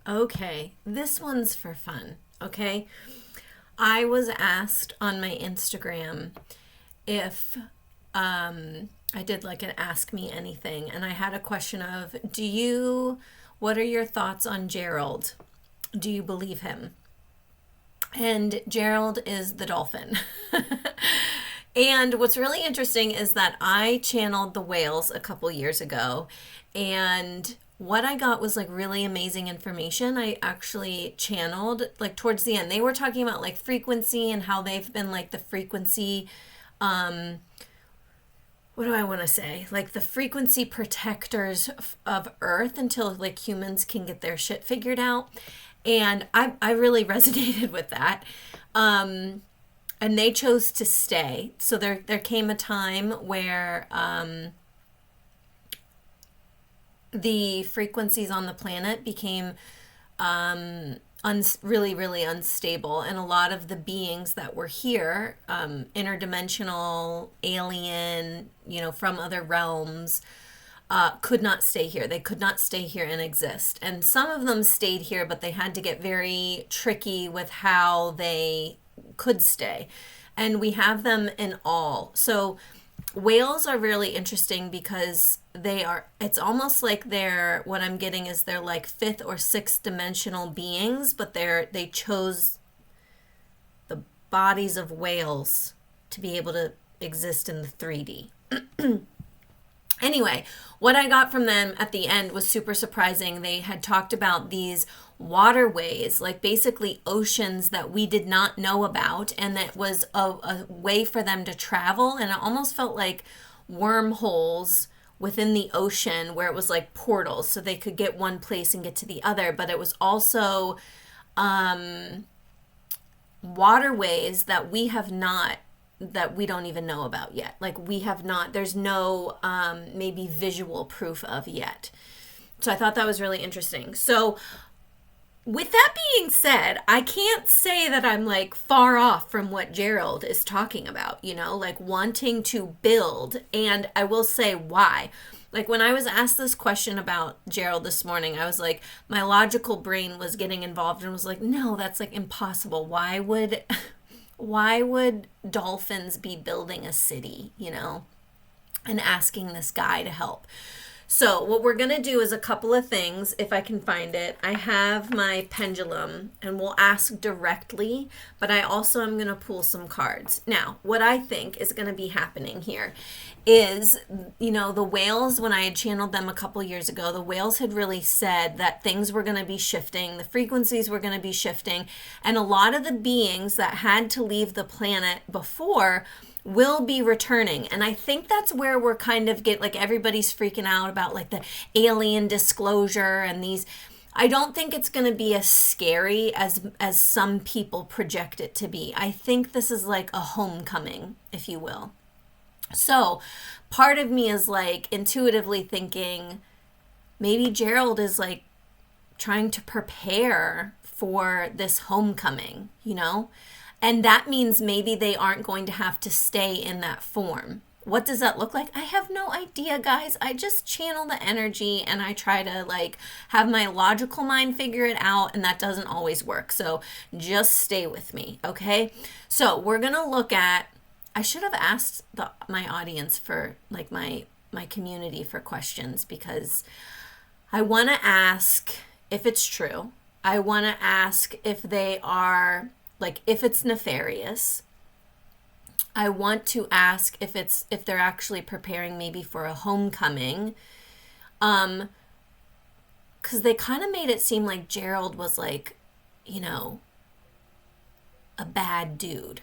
Okay, this one's for fun. Okay. I was asked on my Instagram if I did like an ask me anything, and I had a question of, what are your thoughts on Gerald? Do you believe him? And Gerald is the dolphin. And what's really interesting is that I channeled the whales a couple years ago, and what I got was like really amazing information. I actually channeled like towards the end. They were talking about like frequency and how they've been like the frequency, um what do I want to say? Like the frequency protectors of Earth until like humans can get their shit figured out. And I really resonated with that. Um, and they chose to stay. So there came a time where the frequencies on the planet became really, really unstable. And a lot of the beings that were here, interdimensional, alien, from other realms, could not stay here. They could not stay here and exist. And some of them stayed here, but they had to get very tricky with how they could stay. And we have them in all. So whales are really interesting because it's almost like what I'm getting is they're like fifth or sixth dimensional beings, but they chose the bodies of whales to be able to exist in the 3D. Anyway, what I got from them at the end was super surprising. They had talked about these waterways, like basically oceans that we did not know about, and that was a way for them to travel. And it almost felt like wormholes within the ocean where it was like portals, so they could get one place and get to the other. But it was also waterways that we don't even know about yet. Like there's no maybe visual proof of yet. So I thought that was really interesting. So with that being said, I can't say that I'm like far off from what Gerald is talking about, like wanting to build. And I will say why. Like when I was asked this question about Gerald this morning, I was like, my logical brain was getting involved and was like, no, that's like impossible. Why would dolphins be building a city, and asking this guy to help? So what we're going to do is a couple of things, if I can find it. I have my pendulum, and we'll ask directly, but I also am going to pull some cards. Now, what I think is going to be happening here is, the whales, when I had channeled them a couple years ago, the whales had really said that things were going to be shifting, the frequencies were going to be shifting, and a lot of the beings that had to leave the planet before will be returning. And I think that's where we're kind of everybody's freaking out about like the alien disclosure and these. I don't think it's going to be as scary as some people project it to be. I think this is like a homecoming, if you will. So part of me is like intuitively thinking maybe Gerald is like trying to prepare for this homecoming, And that means maybe they aren't going to have to stay in that form. What does that look like? I have no idea, guys. I just channel the energy and I try to like have my logical mind figure it out, and that doesn't always work. So just stay with me, okay? So we're going to look at, I should have asked my audience for like my community for questions, because I want to ask if it's true. I want to ask if they are like, if it's nefarious. I want to ask if they're actually preparing maybe for a homecoming. Because they kind of made it seem like Gerald was like, a bad dude.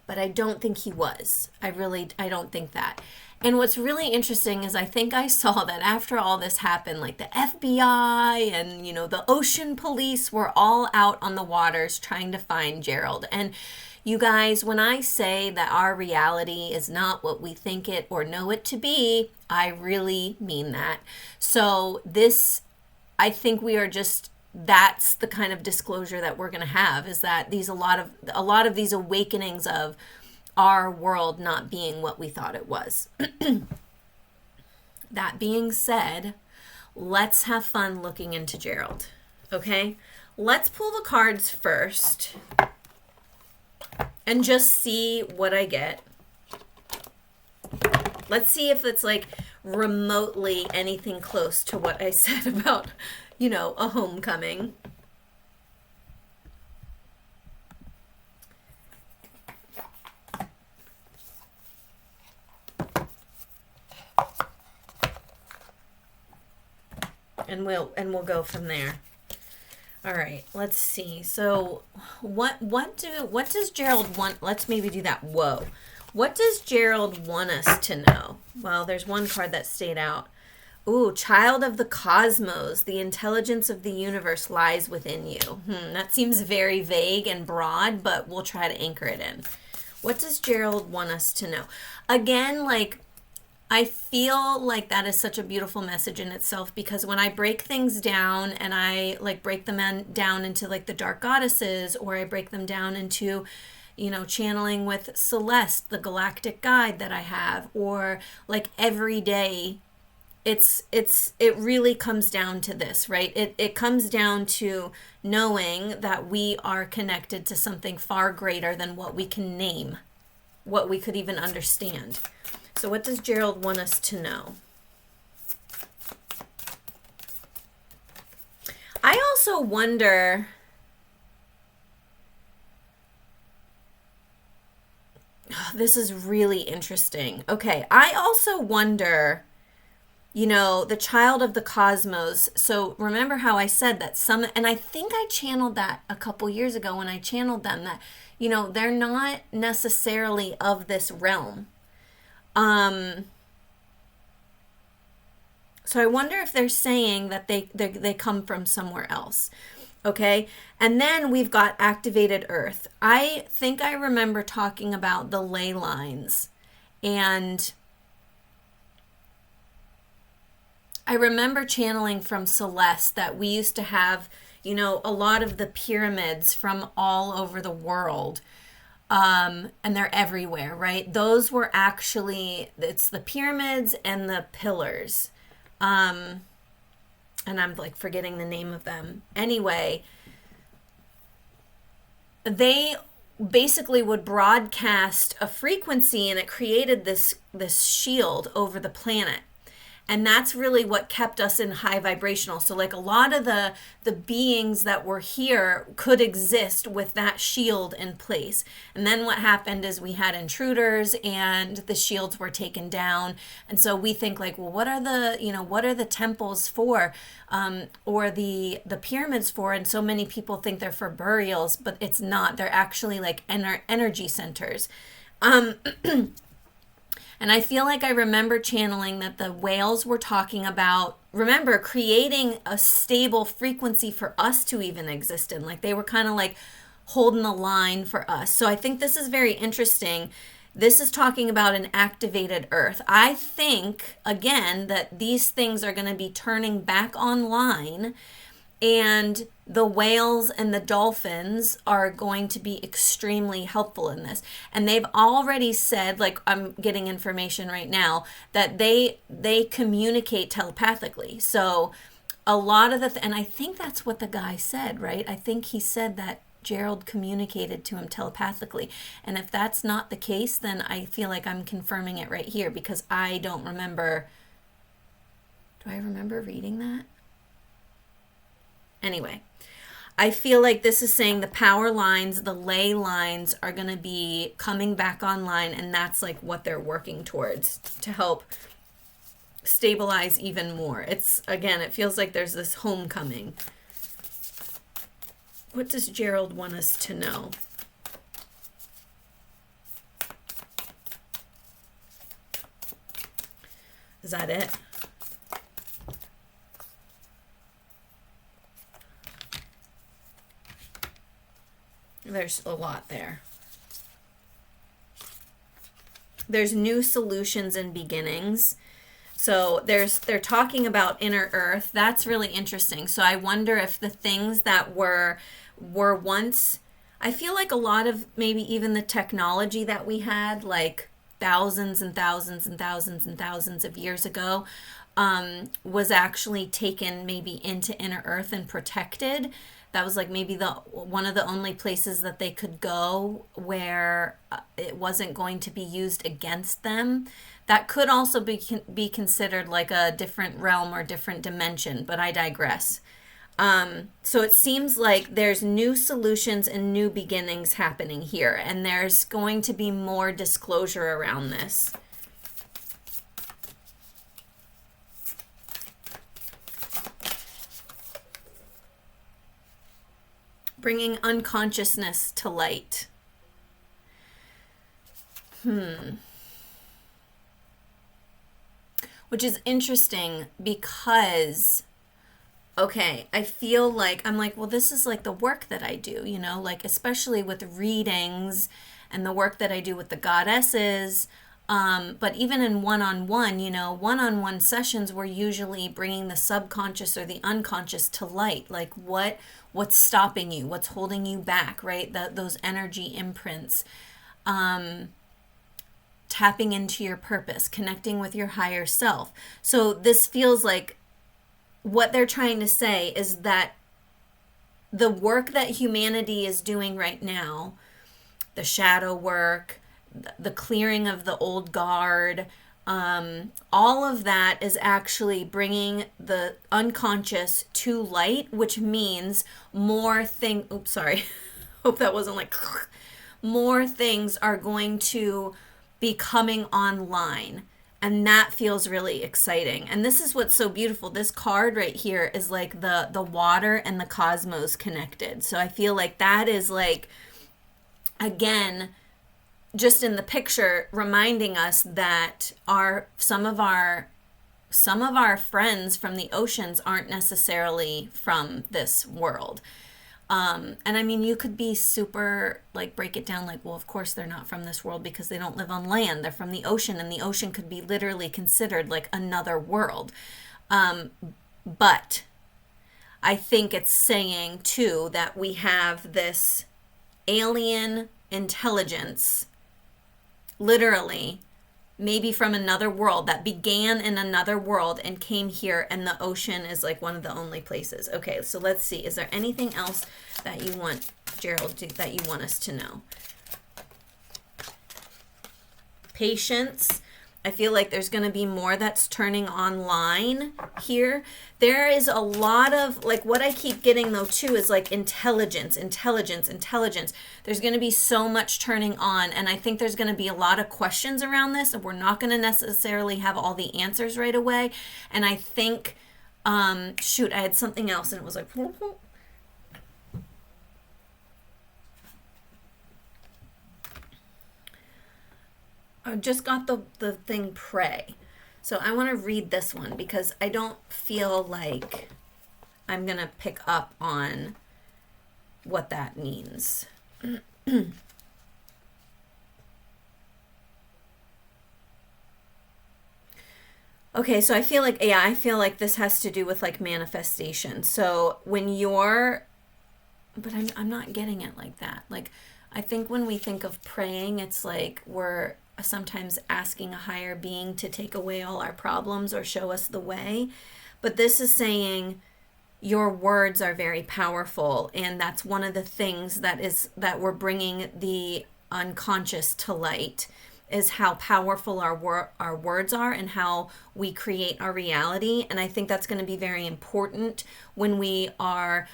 But I don't think he was. I don't think that. And what's really interesting is I think I saw that after all this happened, like the FBI and, the ocean police were all out on the waters trying to find Gerald. And you guys, when I say that our reality is not what we think it or know it to be, I really mean that. So I think that's the kind of disclosure that we're going to have, is that a lot of these awakenings of our world not being what we thought it was. That being said, let's have fun looking into Gerald. Okay? Let's pull the cards first and just see what I get. Let's see if it's like remotely anything close to what I said about, a homecoming. And we'll go from there. All right, let's see. So what does Gerald want? Let's maybe do that. Whoa. What does Gerald want us to know? Well, there's one card that stayed out. Ooh, child of the cosmos. The intelligence of the universe lies within you. That seems very vague and broad, but we'll try to anchor it in. What does Gerald want us to know? Again, I feel like that is such a beautiful message in itself, because when I break things down and I break them down into the dark goddesses, or I break them down into, channeling with Celeste, the galactic guide that I have, or every day, it really comes down to this, right? It comes down to knowing that we are connected to something far greater than what we can name, what we could even understand. So what does Gerald want us to know? I also wonder, this is really interesting. Okay, I also wonder, the child of the cosmos. So remember how I said that and I think I channeled that a couple years ago when I channeled them, that, they're not necessarily of this realm. So I wonder if they're saying that they come from somewhere else. Okay. And then we've got activated earth. I think I remember talking about the ley lines, and I remember channeling from Celeste that we used to have, a lot of the pyramids from all over the world. And they're everywhere, right? Those were actually, it's the pyramids and the pillars. And I'm forgetting the name of them. Anyway, they basically would broadcast a frequency, and it created this shield over the planet. And that's really what kept us in high vibrational. So a lot of the beings that were here could exist with that shield in place. And then what happened is we had intruders, and the shields were taken down. And so we think well, what are the temples for? Or the pyramids for? And so many people think they're for burials, but it's not. They're actually energy centers. And I feel like I remember channeling that the whales were talking about, remember, creating a stable frequency for us to even exist in. They were kind of holding the line for us. So I think this is very interesting. This is talking about an activated earth. I think, again, that these things are going to be turning back online, and the whales and the dolphins are going to be extremely helpful in this. And they've already said, I'm getting information right now, that they communicate telepathically. So a lot of and I think that's what the guy said, right? I think he said that Gerald communicated to him telepathically. And if that's not the case, then I feel like I'm confirming it right here, because I don't remember. Do I remember reading that? Anyway, I feel like this is saying the power lines, the ley lines are going to be coming back online, and that's what they're working towards to help stabilize even more. It feels like there's this homecoming. What does Gerald want us to know? Is that it? There's a lot there. There's new solutions and beginnings. So they're talking about inner earth. That's really interesting. So I wonder if the things that were once, I feel like a lot of maybe even the technology that we had thousands and thousands and thousands and thousands of years ago, was actually taken maybe into inner earth and protected. That was like maybe the one of the only places that they could go where it wasn't going to be used against them. That could also be considered like a different realm or different dimension, but I digress. So it seems like there's new solutions and new beginnings happening here, and there's going to be more disclosure around this. Bringing unconsciousness to light. Which is interesting because, okay, I feel like, I'm like, well, this is like the work that I do, you know, like especially with readings and the work that I do with the goddesses. But even in one-on-one, you know, one-on-one sessions, we're usually bringing the subconscious or the unconscious to light. Like what's stopping you, what's holding you back, right? Those energy imprints, tapping into your purpose, connecting with your higher self. So this feels like what they're trying to say is that the work that humanity is doing right now, the shadow work, the clearing of the old guard, all of that is actually bringing the unconscious to light, which means more thing. Oops, sorry. Hope that wasn't like more things are going to be coming online. And that feels really exciting. And this is what's so beautiful. This card right here is like the water and the cosmos connected. So I feel like that is like, again, just in the picture, reminding us that some of our friends from the oceans aren't necessarily from this world. And I mean, you could be super, like, break it down like, well, of course they're not from this world because they don't live on land. They're from the ocean, and the ocean could be literally considered like another world. But I think it's saying, too, that we have this alien intelligence, literally, maybe from another world, that began in another world and came here, and the ocean is like one of the only places. Okay, so let's see. Is there anything else that you want, Gerald, that you want us to know? Patience. I feel like there's going to be more that's turning online here. There is a lot of, like, what I keep getting, though, too, is, like, intelligence. There's going to be so much turning on, and I think there's going to be a lot of questions around this, and we're not going to necessarily have all the answers right away. And I think, shoot, I had something else, and it was like... I just got the thing pray. So I want to read this one because I don't feel like I'm going to pick up on what that means. Okay, so I feel like this has to do with like manifestation. So when you're, but I'm not getting it like that. Like, I think when we think of praying, it's like we're sometimes asking a higher being to take away all our problems or show us the way. But this is saying your words are very powerful, and that's one of the things that we're bringing the unconscious to light, is how powerful our words are and how we create our reality. And I think that's going to be very important when we are...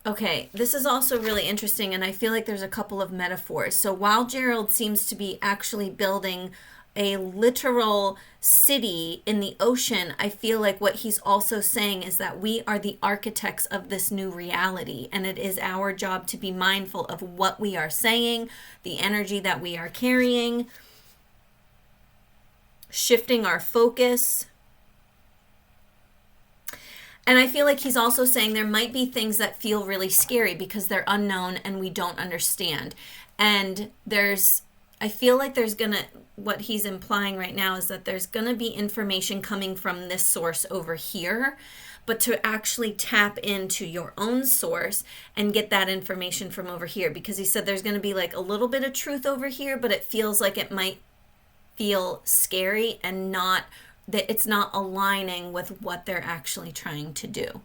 Okay, this is also really interesting, and I feel like there's a couple of metaphors. So while Gerald seems to be actually building a literal city in the ocean, I feel like what he's also saying is that we are the architects of this new reality, and it is our job to be mindful of what we are saying, the energy that we are carrying, shifting our focus. And I feel like he's also saying there might be things that feel really scary because they're unknown and we don't understand. And I feel like what he's implying right now is that there's going to be information coming from this source over here, but to actually tap into your own source and get that information from over here, because he said there's going to be like a little bit of truth over here, but it feels like it might feel scary and not that it's not aligning with what they're actually trying to do.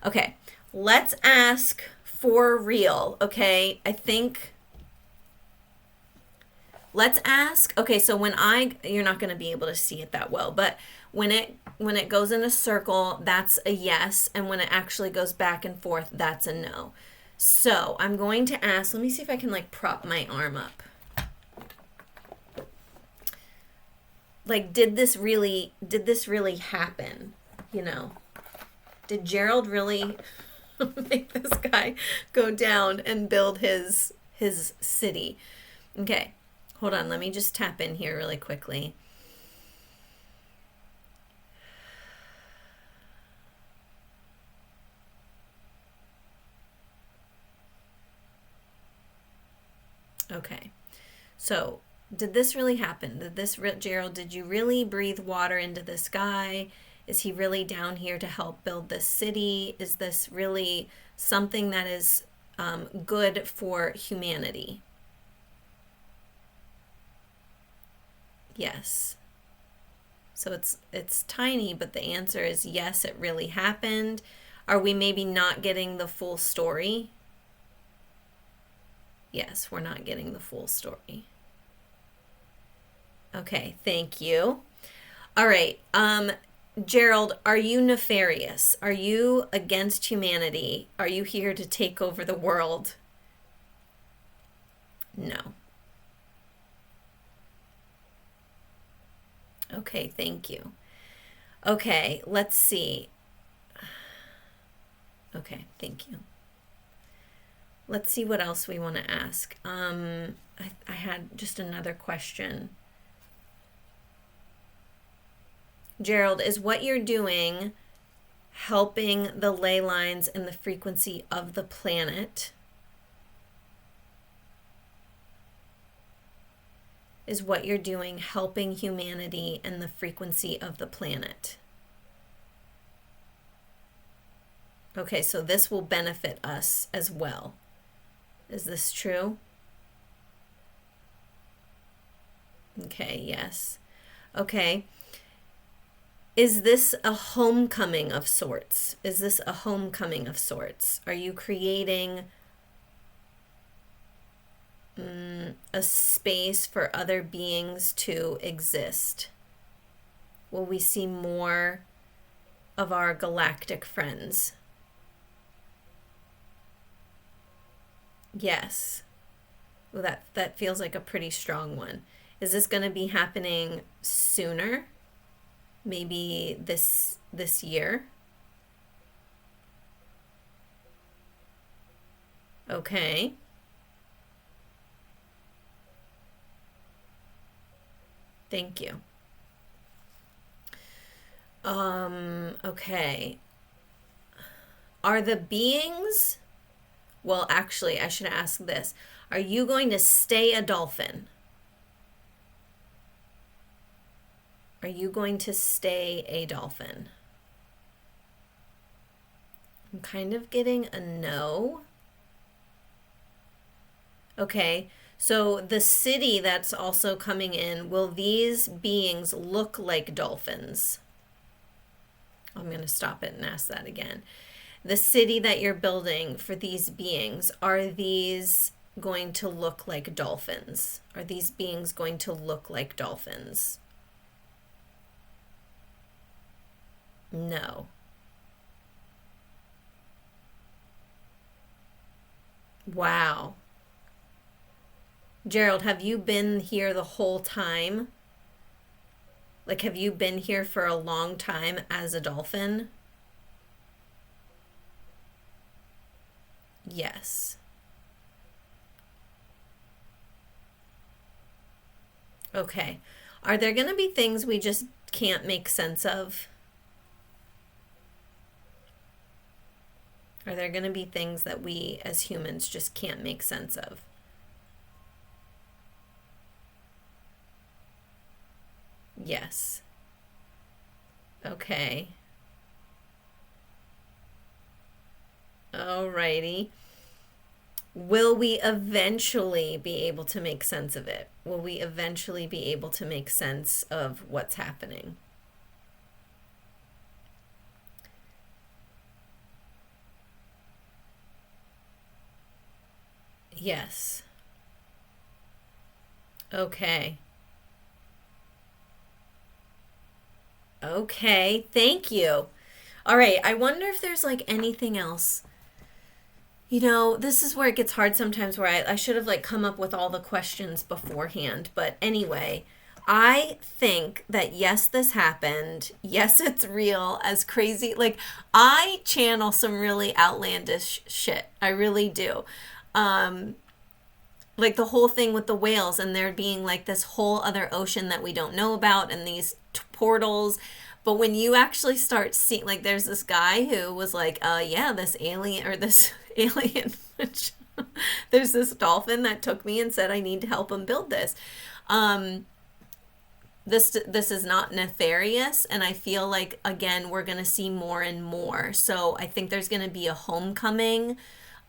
Okay, let's ask for real. Okay, I think let's ask. Okay, so you're not going to be able to see it that well, but when it goes in a circle, that's a yes, and when it actually goes back and forth, that's a no. So I'm going to ask, let me see if I can like prop my arm up. Like, did this really happen? You know, did Gerald really make this guy go down and build his city? Okay, hold on. Let me just tap in here really quickly. Okay, so did this really happen? Gerald, did you really breathe water into this guy? Is he really down here to help build this city? Is this really something that is good for humanity? Yes. So it's tiny, but the answer is yes, it really happened. Are we maybe not getting the full story? Yes, we're not getting the full story. Okay, thank you. All right. Gerald, are you nefarious? Are you against humanity? Are you here to take over the world? No. Okay, thank you. Okay, let's see. Okay, thank you. Let's see what else we want to ask. I had just another question. Gerald, is what you're doing helping the ley lines and the frequency of the planet? Is what you're doing helping humanity and the frequency of the planet? Okay, so this will benefit us as well. Is this true? Okay, yes. Okay. Is this a homecoming of sorts? Is this a homecoming of sorts? Are you creating a space for other beings to exist? Will we see more of our galactic friends? Yes. Well, that feels like a pretty strong one. Is this going to be happening sooner? Maybe this year? Okay. Thank you. Okay. Are the beings... Well, actually, I should ask this. Are you going to stay a dolphin? Are you going to stay a dolphin? I'm kind of getting a no. Okay, so the city that's also coming in, will these beings look like dolphins? I'm going to stop it and ask that again. The city that you're building for these beings, are these going to look like dolphins? Are these beings going to look like dolphins? No. Wow. Gerald, have you been here the whole time? Like, have you been here for a long time as a dolphin? Yes. Okay. Are there going to be things we just can't make sense of? Are there going to be things that we as humans just can't make sense of? Yes. Okay. Alrighty. Will we eventually be able to make sense of it? Will we eventually be able to make sense of what's happening? Yes. Okay. Okay. Thank you. All right. I wonder if there's like anything else. This is where it gets hard sometimes where I should have like come up with all the questions beforehand. But anyway, I think that yes, this happened. Yes, it's real. As crazy. Like, I channel some really outlandish shit. I really do. Um, like the whole thing with the whales and there being like this whole other ocean that we don't know about and these portals. But when you actually start seeing, like, there's this guy who was like, yeah, this alien or this alien, which there's this dolphin that took me and said I need to help him build this. Um, this is not nefarious, and I feel like again we're gonna see more and more. So I think there's gonna be a homecoming.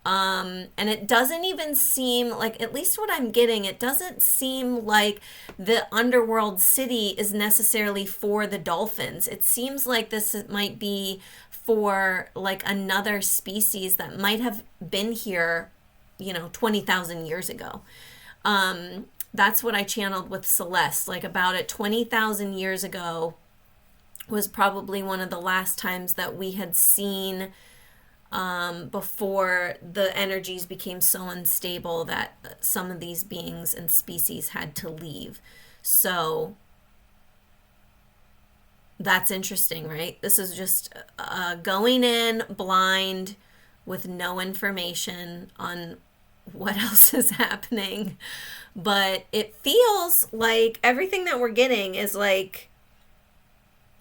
And it doesn't even seem like, at least what I'm getting, it doesn't seem like the underworld city is necessarily for the dolphins. It seems like this might be for like another species that might have been here, 20,000 years ago. That's what I channeled with Celeste. Like about it 20,000 years ago was probably one of the last times that we had seen before the energies became so unstable that some of these beings and species had to leave. So that's interesting, right? This is just going in blind with no information on what else is happening. But it feels like everything that we're getting is like,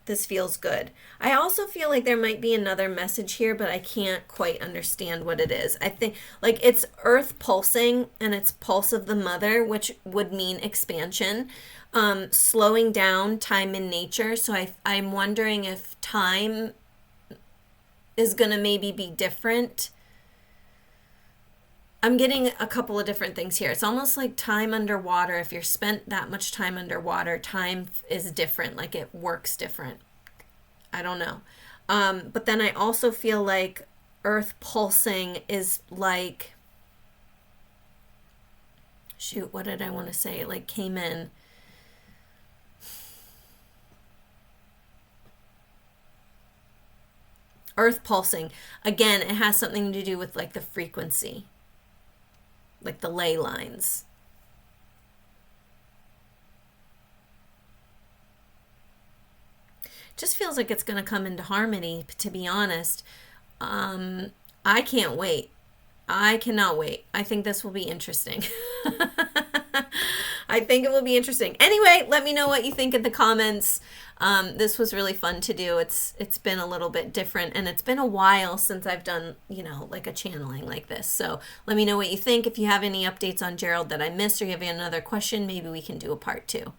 this feels good. I also feel like there might be another message here, but I can't quite understand what it is. I think like it's Earth pulsing and it's pulse of the mother, which would mean expansion, slowing down time in nature. So I'm wondering if time is going to maybe be different. I'm getting a couple of different things here. It's almost like time underwater. If you're spent that much time underwater, time is different. Like it works different. I don't know. But then I also feel like Earth pulsing is like, shoot, what did I want to say? It like came in. Earth pulsing. Again, it has something to do with like the frequency, like the ley lines. Just feels like it's going to come into harmony, to be honest. I can't wait. I cannot wait. I think this will be interesting. I think it will be interesting. Anyway, let me know what you think in the comments. This was really fun to do. It's been a little bit different, and it's been a while since I've done, like a channeling like this. So let me know what you think. If you have any updates on Gerald that I missed, or you have another question, maybe we can do a part 2.